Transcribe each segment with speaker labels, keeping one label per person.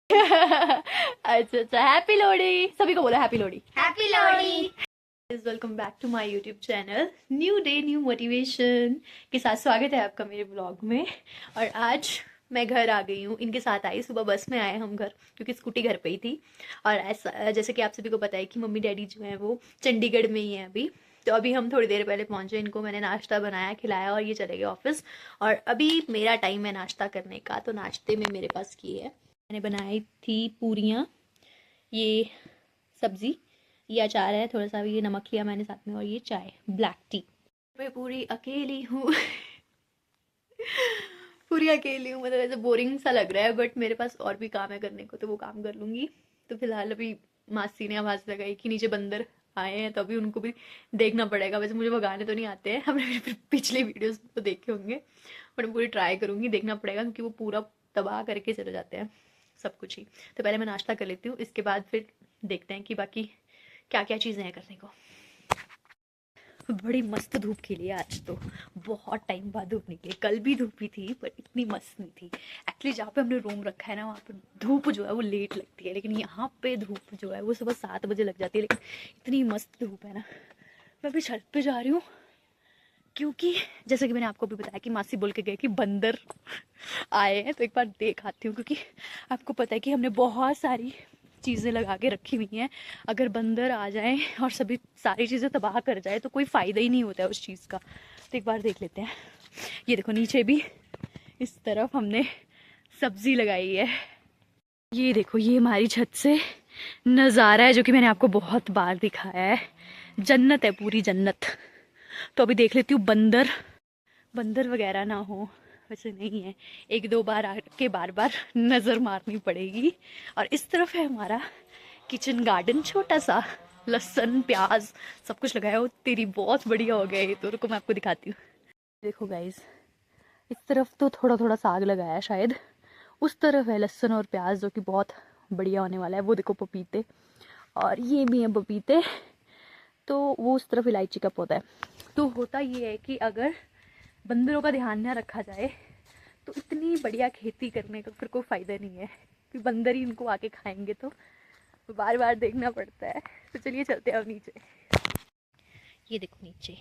Speaker 1: अच्छा अच्छा, हैप्पी लोहड़ी सभी को बोलो, happy Lohri.
Speaker 2: Happy Lohri.
Speaker 1: Welcome back to my YouTube channel. New day new motivation के साथ स्वागत है आपका मेरे ब्लॉग में। और आज मैं घर आ गई हूँ, इनके साथ आई। सुबह बस में आए हम घर, क्योंकि स्कूटी घर पे ही थी। और ऐसा जैसे कि आप सभी को पता है कि मम्मी डैडी जो हैं वो चंडीगढ़ में ही हैं अभी। तो अभी हम थोड़ी देर पहले पहुंचे, इनको मैंने नाश्ता बनाया खिलाया और ये चले गए ऑफिस। और अभी मेरा टाइम है नाश्ता करने का। तो नाश्ते में मेरे पास की है, मैंने बनाई थी पूरियाँ, ये सब्जी, ये अचार है थोड़ा सा, ये नमक लिया मैंने साथ में, और ये चाय ब्लैक टी। मैं पूरी अकेली हूँ। पूरी अकेली हूँ, मतलब ऐसे बोरिंग सा लग रहा है, बट मेरे पास और भी काम है करने को, तो वो काम कर लूंगी। तो फिलहाल अभी मासी ने आवाज़ लगाई कि नीचे बंदर आए हैं, तो अभी उनको भी देखना पड़ेगा। वैसे मुझे भगाने तो नहीं आते हैं, हमने मेरे पिछले वीडियोस तो देखे होंगे, बट मैं पूरी ट्राई करूंगी, देखना पड़ेगा, क्योंकि वो पूरा तबाह करके चले जाते हैं सब कुछ ही। तो पहले मैं नाश्ता कर लेती हूँ, इसके बाद फिर देखते हैं कि बाकी क्या क्या चीज़ें हैं करने को। बड़ी मस्त धूप खिली है आज तो, बहुत टाइम बाद धूप निकली। कल भी धूप ही थी, पर इतनी मस्त नहीं थी। एक्चुअली जहाँ पे हमने रूम रखा है ना, वहाँ पे धूप जो है वो लेट लगती है, लेकिन यहाँ पे धूप जो है वो सुबह 7 बजे लग जाती है। लेकिन इतनी मस्त धूप है ना। मैं अभी छत पे जा रही हूँ, क्योंकि जैसे कि मैंने आपको भी बताया कि मासी बोल के गए कि बंदर आए हैं, तो एक बार देख आती हूँ। क्योंकि आपको पता है कि हमने बहुत सारी चीज़ें लगा के रखी हुई हैं। अगर बंदर आ जाए और सभी सारी चीज़ें तबाह कर जाए तो कोई फ़ायदा ही नहीं होता है उस चीज़ का। तो एक बार देख लेते हैं। ये देखो, नीचे भी इस तरफ हमने सब्जी लगाई है। ये देखो, ये हमारी छत से नज़ारा है, जो कि मैंने आपको बहुत बार दिखाया है। जन्नत है, पूरी जन्नत। तो अभी देख लेती हूँ बंदर बंदर वगैरह ना हो। वैसे नहीं है, एक दो बार आके बार बार नज़र मारनी पड़ेगी। और इस तरफ है हमारा किचन गार्डन, छोटा सा, लहसुन प्याज सब कुछ लगाया हो। तेरी बहुत बढ़िया हो गया ये तो, रुको मैं आपको दिखाती हूँ। देखो गाइज, इस तरफ तो थोड़ा थोड़ा साग लगाया है शायद, उस तरफ है लहसुन और प्याज, जो कि बहुत बढ़िया होने वाला है। वो देखो पपीते, और ये भी है पपीते। तो वो उस तरफ इलायची का पौधा है। तो होता ये है कि अगर बंदरों का ध्यान ना रखा जाए तो इतनी बढ़िया खेती करने का फिर कोई फ़ायदा नहीं है, कि बंदर ही इनको आके खाएंगे। तो बार बार देखना पड़ता है। तो चलिए चलते हैं अब नीचे। ये देखो नीचे,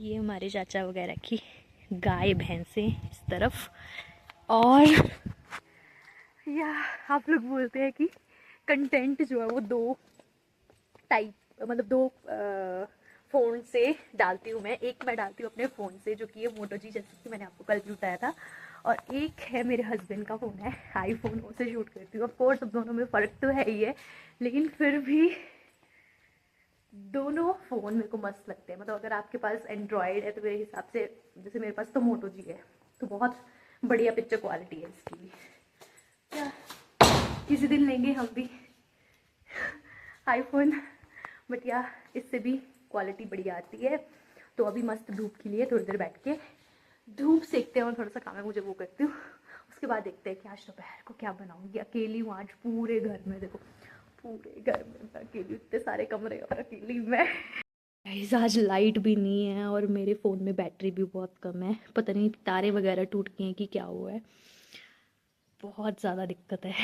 Speaker 1: ये हमारे चाचा वगैरह की गाय भैंसें इस तरफ। और या आप लोग बोलते हैं कि कंटेंट जो है वो दो टाइप, मतलब दो फ़ोन से डालती हूँ मैं। एक मैं डालती हूँ अपने फ़ोन से, जो कि ये मोटो जी, जैसे कि मैंने आपको कल भी बताया था। और एक है मेरे हस्बैंड का फ़ोन है आईफोन, उससे शूट करती हूँ। ऑफ कोर्स अब दोनों में फ़र्क तो है ही है, लेकिन फिर भी दोनों फ़ोन मेरे को मस्त लगते हैं। मतलब अगर आपके पास एंड्रॉयड है तो मेरे हिसाब से, जैसे मेरे पास तो मोटो जी है, तो बहुत बढ़िया पिक्चर क्वालिटी है इसकी भी। क्या किसी दिन लेंगे हम भी आईफोन, बट या इससे भी क्वालिटी बढ़िया आती है। तो अभी मस्त धूप खिली है, थोड़ी देर बैठ के धूप सेकते हैं और थोड़ा सा काम है मुझे वो करती हूँ। उसके बाद देखते हैं कि आज दोपहर को क्या बनाऊँगी। अकेली हूँ आज पूरे घर में, देखो पूरे घर में मैं अकेली, इतने सारे कमरे और अकेली मैं। गाइस आज लाइट भी नहीं है, और मेरे फ़ोन में बैटरी भी बहुत कम है। पता नहीं तारे वगैरह टूट गए हैं कि क्या हुआ है, बहुत ज़्यादा दिक्कत है।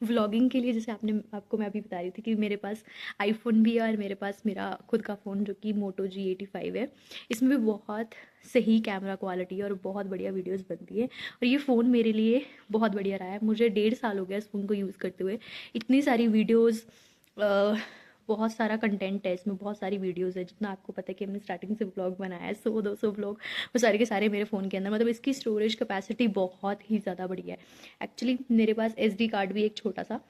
Speaker 1: व्लॉगिंग के लिए, जैसे आपको मैं अभी बता रही थी कि मेरे पास आईफोन भी है, और मेरे पास मेरा खुद का फ़ोन जो कि मोटो G85 है। इसमें भी बहुत सही कैमरा क्वालिटी है और बहुत बढ़िया वीडियोस बनती है। और ये फ़ोन मेरे लिए बहुत बढ़िया रहा है। मुझे 1.5 साल हो गया इस फ़ोन को यूज़ करते हुए। इतनी सारी वीडियोज़, बहुत सारा कंटेंट है इसमें, बहुत सारी वीडियोस है। जितना आपको पता है कि हमने स्टार्टिंग से व्लॉग बनाया है, 100-200 व्लॉग, वो सारे के सारे मेरे फ़ोन के अंदर। मतलब इसकी स्टोरेज कैपेसिटी बहुत ही ज़्यादा बढ़िया है। एक्चुअली मेरे पास SD कार्ड भी एक छोटा सा,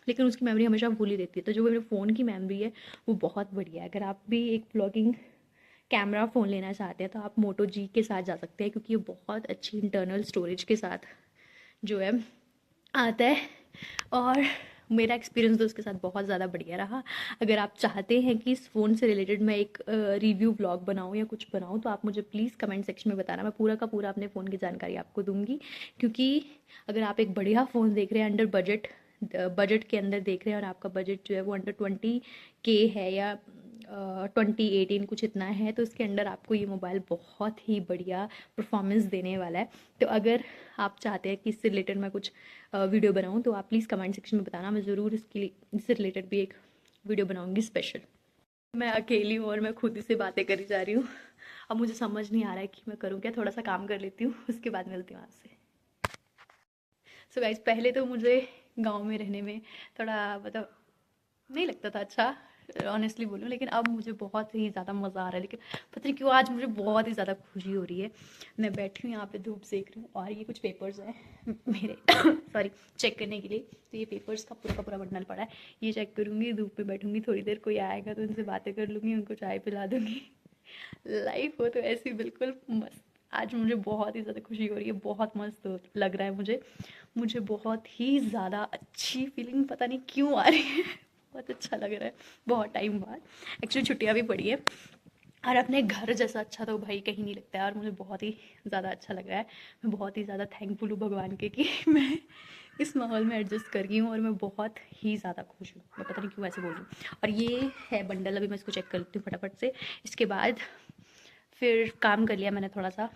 Speaker 1: लेकिन उसकी मेमोरी हमेशा फुल ही रहती है। तो जो मेरे फ़ोन की मेमोरी है वो बहुत बढ़िया है। अगर आप भी एक व्लॉगिंग कैमरा फ़ोन लेना चाहते हैं तो आप मोटो जी के साथ जा सकते हैं, क्योंकि ये बहुत अच्छी इंटरनल स्टोरेज के साथ जो है आता है। और मेरा एक्सपीरियंस तो उसके साथ बहुत ज़्यादा बढ़िया रहा। अगर आप चाहते हैं कि इस फ़ोन से रिलेटेड मैं एक रिव्यू ब्लॉग बनाऊं या कुछ बनाऊं, तो आप मुझे प्लीज़ कमेंट सेक्शन में बताना। मैं पूरा का पूरा अपने फ़ोन की जानकारी आपको दूंगी। क्योंकि अगर आप एक बढ़िया फ़ोन देख रहे हैं अंडर बजट, बजट के अंदर देख रहे हैं, और आपका बजट जो है वो अंडर 20K है, या 2018 कुछ इतना है, तो इसके अंडर आपको ये मोबाइल बहुत ही बढ़िया परफॉर्मेंस देने वाला है। तो अगर आप चाहते हैं कि इससे रिलेटेड मैं कुछ वीडियो बनाऊं तो आप प्लीज़ कमेंट सेक्शन में बताना, मैं ज़रूर इससे रिलेटेड भी एक वीडियो बनाऊंगी स्पेशल। मैं अकेली हूँ और मैं खुद ही से बातें करी जा रही हूँ। अब मुझे समझ नहीं आ रहा है कि मैं करूँ क्या, थोड़ा सा काम कर लेती हूँ, उसके बाद मिलती हूँ आपसे। सो गाइस, पहले तो मुझे गांव में रहने में थोड़ा मतलब नहीं लगता था अच्छा, ऑनेस्टली बोलूँ, लेकिन अब मुझे बहुत ही ज़्यादा मज़ा आ रहा है। लेकिन पता नहीं क्यों आज मुझे बहुत ही ज़्यादा खुशी हो रही है। मैं बैठी हूँ यहाँ पे, धूप सेक रही हूँ, और ये कुछ पेपर्स हैं मेरे सॉरी चेक करने के लिए। तो ये पेपर्स का पूरा बंडल पड़ा है, ये चेक करूँगी, धूप पे बैठूँगी थोड़ी देर, कोई आएगा तो उनसे बातें कर लूँगी, उनको चाय पिला दूँगी। लाइफ हो तो ऐसी बिल्कुल मस्त। आज मुझे बहुत ही ज़्यादा खुशी हो रही है, बहुत मस्त लग रहा है मुझे बहुत ही ज़्यादा अच्छी फीलिंग पता नहीं क्यों आ रही है। बहुत अच्छा लग रहा है बहुत टाइम बाद। एक्चुअली छुट्टियाँ भी पड़ी है और अपने घर जैसा अच्छा तो भाई कहीं नहीं लगता है, और मुझे बहुत ही ज़्यादा अच्छा लग रहा है। मैं बहुत ही ज़्यादा थैंकफुल हूँ भगवान के कि मैं इस माहौल में एडजस्ट कर गई हूँ, और मैं बहुत ही ज़्यादा खुश हूँ। मैं पता नहीं क्यों ऐसे बोल रही हूँ। और ये है बंडल, अभी मैं इसको चेक कर लेती हूँ फटाफट से। इसके बाद फिर काम कर लिया मैंने थोड़ा सा,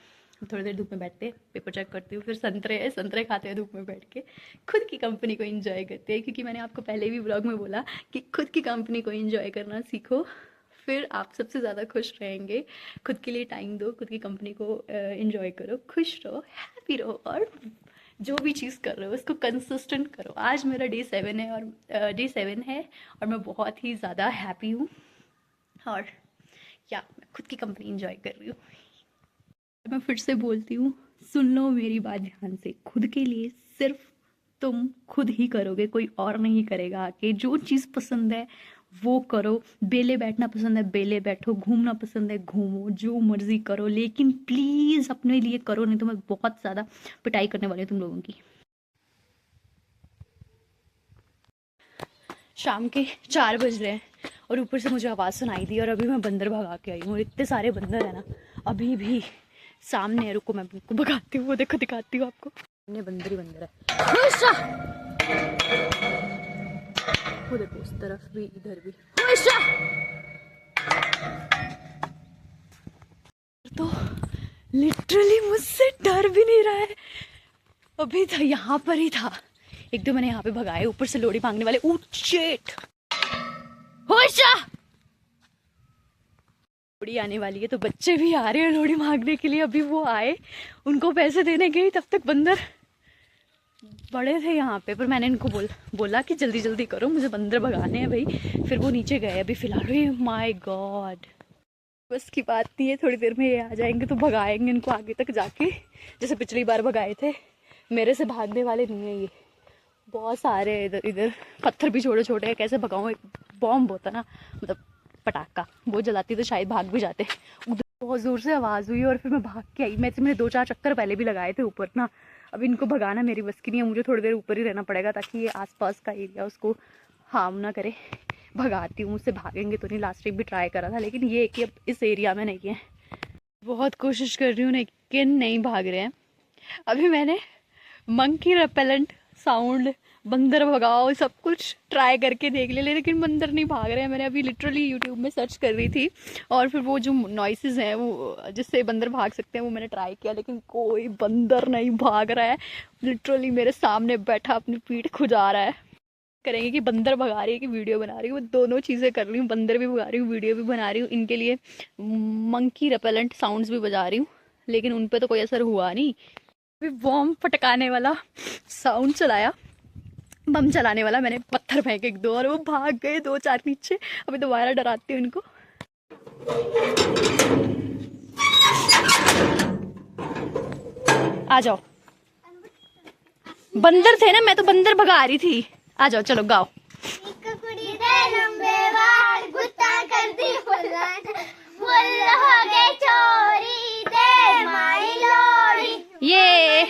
Speaker 1: थोड़ी देर धूप में बैठते पेपर चेक करती हूँ, फिर संतरे खाते हैं धूप में बैठ के, खुद की कंपनी को एंजॉय करते हैं। क्योंकि मैंने आपको पहले भी व्लॉग में बोला कि खुद की कंपनी को एंजॉय करना सीखो, फिर आप सबसे ज़्यादा खुश रहेंगे। खुद के लिए टाइम दो, खुद की कंपनी को एंजॉय करो, खुश रहो, हैप्पी रहो, और जो भी चीज़ कर रहे हो उसको कंसिस्टेंट करो। आज मेरा डे 7 है और मैं बहुत ही ज़्यादा हैप्पी हूँ, और या मैं खुद की कंपनी एंजॉय कर रही हूँ। मैं फिर से बोलती हूँ, सुन लो मेरी बात ध्यान से, खुद के लिए सिर्फ तुम खुद ही करोगे, कोई और नहीं करेगा आके। जो चीज़ पसंद है वो करो, बेले बैठना पसंद है बेले बैठो, घूमना पसंद है घूमो, जो मर्जी करो, लेकिन प्लीज़ अपने लिए करो, नहीं तो मैं बहुत ज़्यादा पिटाई करने वाली हूँ तुम लोगों की। शाम के 4 बज रहे हैं और ऊपर से मुझे आवाज़ सुनाई दी, और अभी मैं बंदर भगा के आई हूँ। इतने सारे बंदर है ना अभी भी सामने है। रुको मैं उनको भगाती हूँ, वो देखो दिखाती हूँ आपको, सामने बंदर ही बंदर है। वो देखो उस तरफ भी, इधर भी। तो लिटरली मुझसे डर भी नहीं रहा है। अभी था यहाँ पर ही था, एक दो मैंने यहाँ पे भगाए, ऊपर से लोड़ी मांगने वाले। लोड़ी आने वाली है तो बच्चे भी आ रहे हैं लोड़ी मांगने के लिए। अभी वो आए, उनको पैसे देने गई, तब तक बंदर बड़े थे यहाँ पे, पर मैंने इनको बोला कि जल्दी जल्दी करो, मुझे बंदर भगाने हैं भाई। फिर वो नीचे गए अभी फिलहाल। माय गॉड, बस की बात नहीं है, थोड़ी देर में ये आ जाएंगे तो भगाएंगे इनको आगे तक जाके, जैसे पिछली बार भगाए थे। मेरे से भागने वाले नहीं है ये, बहुत सारे हैं इधर इधर। पत्थर भी छोटे छोटे हैं, कैसे भगाऊँ। एक बॉम्ब होता ना, मतलब पटाखा, वो जलाती तो शायद भाग भी जाते। उधर बहुत ज़ोर से आवाज़ हुई और फिर मैं भाग के आई। मैंने 2-4 चक्कर पहले भी लगाए थे ऊपर ना। अब इनको भगाना मेरी बस की नहीं है, मुझे थोड़ी देर ऊपर ही रहना पड़ेगा ताकि ये आसपास का एरिया उसको हार्म ना करे। भगाती हूँ, मुझसे भागेंगे तो नहीं। लास्ट टाइम भी ट्राई करा था, लेकिन ये कि अब इस एरिया में नहीं है। बहुत कोशिश कर रही हूँ लेकिन नहीं भाग रहे हैं। अभी मैंने मंकी रेपेलेंट साउंड, बंदर भगाओ, सब कुछ ट्राई करके देख लिया, लेकिन बंदर नहीं भाग रहे हैं। मैंने अभी लिटरली यूट्यूब में सर्च कर रही थी, और फिर वो जो नॉइसेस हैं वो जिससे बंदर भाग सकते हैं वो मैंने ट्राई किया, लेकिन कोई बंदर नहीं भाग रहा है। लिटरली मेरे सामने बैठा अपनी पीठ खुजा रहा है। करेंगे कि बंदर भगा रही है कि वीडियो बना रही हूँ, मैं दोनों चीज़ें कर रही हूँ। बंदर भी भगा रही हूँ, वीडियो भी बना रही हूँ। इनके लिए मंकी रेपेलेंट साउंड्स भी बजा रही हूँ, लेकिन उन पर तो कोई असर हुआ नहीं। अभी बॉम्ब फटकाने वाला साउंड चलाया, बम चलाने वाला, मैंने पत्थर फेंके 1-2 और वो भाग गए 2-4 नीचे। अभी दोबारा डराती हूँ इनको। आ जाओ, बंदर थे ना, मैं तो बंदर भगा रही थी। आ जाओ, चलो गाओ। ये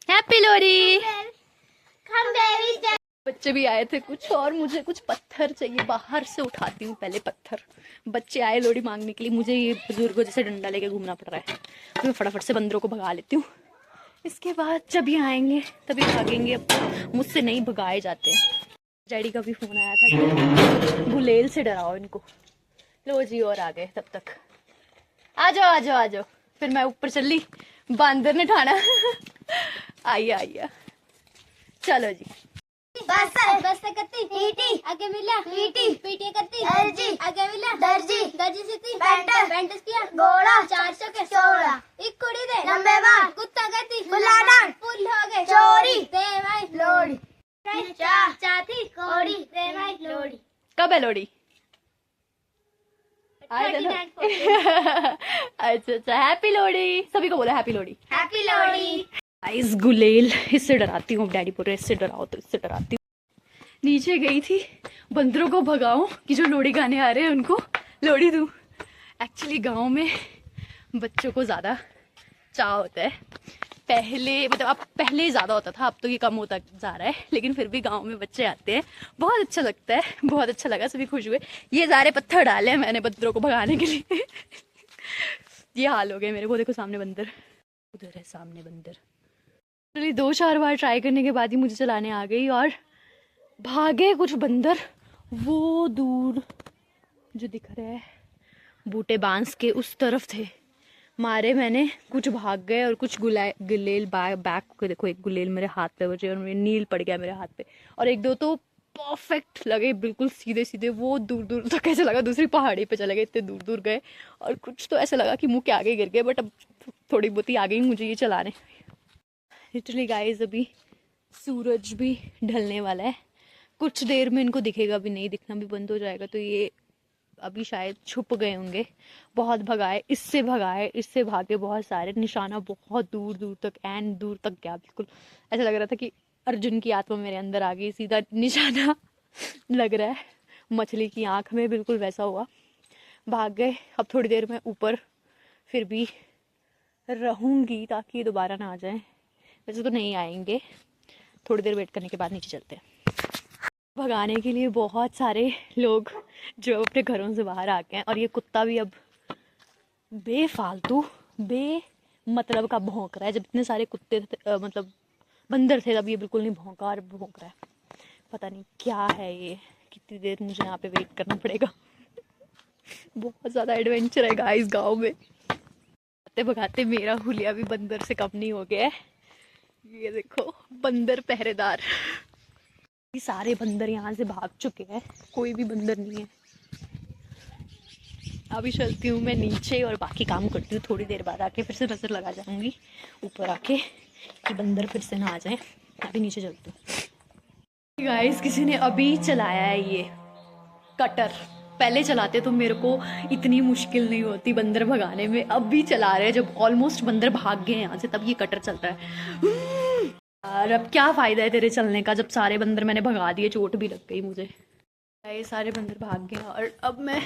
Speaker 1: हैप्पी लोहड़ी। बच्चे भी आए थे कुछ, और मुझे कुछ पत्थर चाहिए, बाहर से उठाती हूँ पहले पत्थर। बच्चे आए लोहड़ी मांगने के लिए, मुझे ये बुजुर्गों जैसे डंडा लेके घूमना पड़ रहा है, तो मैं फटाफट से बंदरों को भगा लेती हूँ। इसके बाद जब ये आएंगे तभी भागेंगे, अब मुझसे नहीं भगाए जाते। डैडी का भी फोन आया था कि गुलेल से डराओ इनको। लो जी, और आ गए तब तक। आ जाओ आ जाओ आ जाओ। फिर मैं ऊपर चली, बांदर ने ठाना। आइए आइए, चलो जी।
Speaker 2: बस बस करती ईटी आगे मिला ईटी पीटी करती दर्जी आगे मिला दर्जी दर्जी से पेंट किया घोड़ा 400 के 16 एक कुड़ी दे लंबे बाल कुत्ता कहती फुलाना फुल हो गए चोरी ते भाई लोड़ी चाची कोड़ी ते भाई लोड़ी।
Speaker 1: कब है लोड़ी? अच्छा अच्छा, हैप्पी लोड़ी। सभी को बोला हैप्पी लोड़ी।
Speaker 2: हैप्पी लोड़ी।
Speaker 1: इस गुलेल, इससे डराती हूँ। डैडी बोल रहे इससे डराओ, तो इससे डराती हूँ। नीचे गई थी बंदरों को भगाऊं कि जो लोड़ी गाने आ रहे हैं उनको लोड़ी दूं। एक्चुअली गांव में बच्चों को ज़्यादा चाव होता है। पहले मतलब अब पहले ज़्यादा होता था, अब तो ये कम होता जा रहा है, लेकिन फिर भी गांव में बच्चे आते हैं, बहुत अच्छा लगता है। बहुत अच्छा लगा, सभी खुश हुए। ये सारे पत्थर डाले हैं मैंने बंदरों को भगाने के लिए। ये हाल हो गया मेरे को। देखो सामने बंदर, उधर है सामने बंदर। 2-4 बार ट्राई करने के बाद ही मुझे चलाने आ गई और भागे कुछ बंदर। वो दूर जो दिख रहा है बूटे बांस के उस तरफ थे, मारे मैंने, कुछ भाग गए और कुछ गुलेल बैक को देखो। एक गुलेल मेरे हाथ पे बचे और मेरे नील पड़ गया मेरे हाथ पे, और एक दो तो परफेक्ट लगे, बिल्कुल सीधे सीधे। वो दूर दूर तक ऐसे लगा दूसरी पहाड़ी पे चले गए, इतने दूर दूर गए। और कुछ तो ऐसे लगा कि मुंह के आगे गिर गए, बट अब थोड़ी बहुत ही आ गई मुझे ये चलाने। लिटरली गाइस, अभी सूरज भी ढलने वाला है, कुछ देर में इनको दिखेगा भी नहीं, दिखना भी बंद हो जाएगा। तो ये अभी शायद छुप गए होंगे। बहुत भगाए, इससे भगाए, इससे भागे बहुत सारे। निशाना बहुत दूर दूर तक, एंड दूर तक गया, बिल्कुल ऐसा लग रहा था कि अर्जुन की आत्मा मेरे अंदर आ गई, सीधा निशाना लग रहा है मछली की आंख में, बिल्कुल वैसा हुआ। भाग गए। अब थोड़ी देर में ऊपर फिर भी रहूंगी ताकि ये दोबारा ना आ जाए। वैसे तो नहीं आएंगे, थोड़ी देर वेट करने के बाद नीचे चलते हैं। भगाने के लिए बहुत सारे लोग जो अपने घरों से बाहर आ गए हैं, और ये कुत्ता भी अब बेफालतू मतलब का भौंक रहा है। जब इतने सारे कुत्ते थे, मतलब बंदर थे, तब ये बिल्कुल नहीं भौंका, और भौंक रहा है। पता नहीं क्या है ये, कितनी देर मुझे यहाँ पे वेट करना पड़ेगा। बहुत ज़्यादा एडवेंचर है गाइस गाँव में। भगाते भगाते मेरा हुलिया भी बंदर से कम नहीं हो गया है। ये देखो बंदर पहरेदार। सारे बंदर यहाँ से भाग चुके हैं, कोई भी बंदर नहीं है। अभी चलती हूँ मैं नीचे और बाकी काम करती हूँ। थोड़ी देर बाद आके फिर से नज़र लगा जाऊंगी ऊपर आके कि बंदर फिर से ना आ जाए। अभी नीचे चलती हूँ। गाइस, किसी ने अभी चलाया है ये कटर। पहले चलाते तो मेरे को इतनी मुश्किल नहीं होती बंदर भगाने में, अब भी चला रहे हैं जब ऑलमोस्ट बंदर भाग गए यहाँ से, तब ये कटर चल रहा है। और अब क्या फ़ायदा है तेरे चलने का, जब सारे बंदर मैंने भगा दिए, चोट भी लग गई मुझे। ये सारे बंदर भाग गए और अब मैं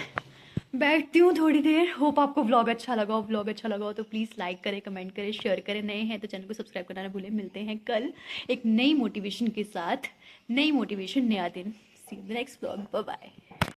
Speaker 1: बैठती हूँ थोड़ी देर। होप आपको व्लॉग अच्छा लगा हो। व्लॉग अच्छा लगा हो तो प्लीज़ लाइक करें, कमेंट करें, शेयर करें। नए हैं तो चैनल को सब्सक्राइब करना ना भूलें। मिलते हैं कल एक नई मोटिवेशन के साथ। नई मोटिवेशन, नया दिन। See you in the next vlog. Bye bye.